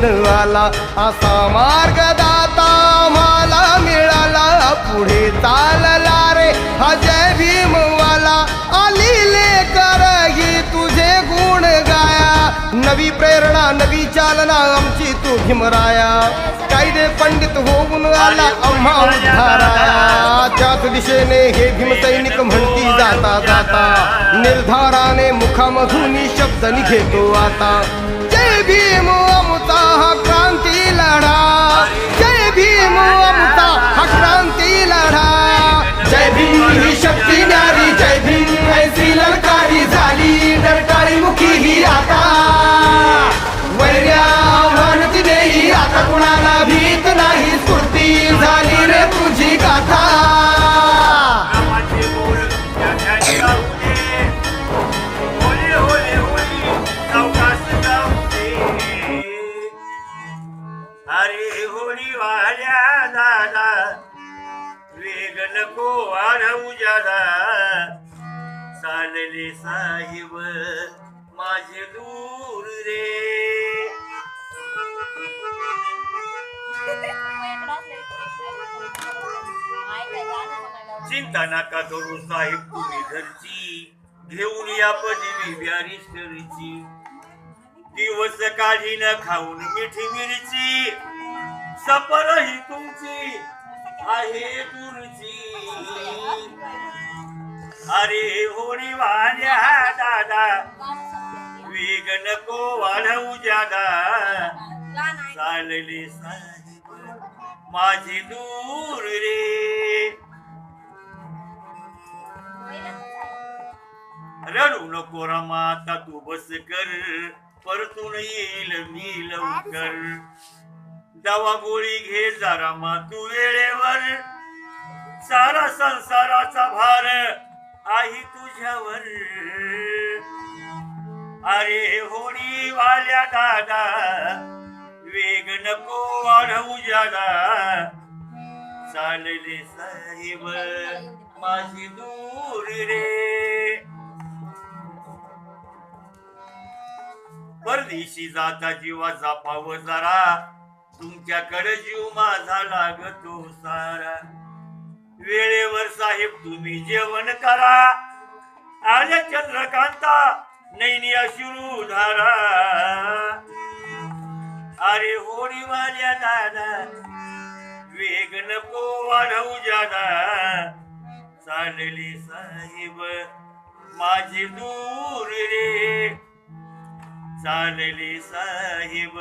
घेऊन आला, असा मार्ग दाता मला मिळाला, पुढे चालला रे हा जय भीमवाला, आलिले करही तुझे गुण गाया, नवी प्रेरणा नवी चालना आमची तू भीमराया, कायदे पंडित होऊन आला आम्हा उद्धाराया, त्याच दिशेने हे भीमसैनिक म्हणती जाता जाता, निर्धाराने मुखामधून शब्द निघेतो आता, जय भीम अमृता हा क्रांती लढा, जय भीम अमृता हा क्रांती लढा, जय भीम ही शक्ती न्यारी, जय भीम ऐसी ललकारी झाली, डरकाळी मुखी ही आता, वैर्या आव्हान तिनेही आता कुणाला भीत नाही, स्फूर्ती झाली रे तुझी गाथा. अरे होळी वाल्या दादा वेग नको वाढवू जादा, चालले साहेब माझे दूर रे. चिंता नका करू साहेब तुम्ही घरची, घेऊन या पदवी बॅरिस्टरची, दिवस काढी न खाऊन मिठी मिरची, सफर ही तुमची आहे दूरची. अरे होळी वाल्या दादा वेग नको वाढवू जादा, चालले साहेब माझी दूर रे. रडू नको रमा आता तू बस कर, परतून येईल मी लवकर, दवा गोळी घे जरा मा तू वेळेवर, सारा संसाराचा भार आहे तुझ्यावर. अरे होळी वाल्या दादा वेग नको वाढवू जादा, चालले साहेब माझी दूर रे. परदेशी जाता जीवा जपाव जरा, तुमच्याकडे जीव माझा लागतो सारा, वेळेवर साहेब तुम्ही जेवण करा, आल्या चंद्रकांता नैनी अश्रू धारा. अरे होळी वाल्या दादा वेग नको वाढवू जादा, चालले साहेब माझी दूर रे, चालले साहेब.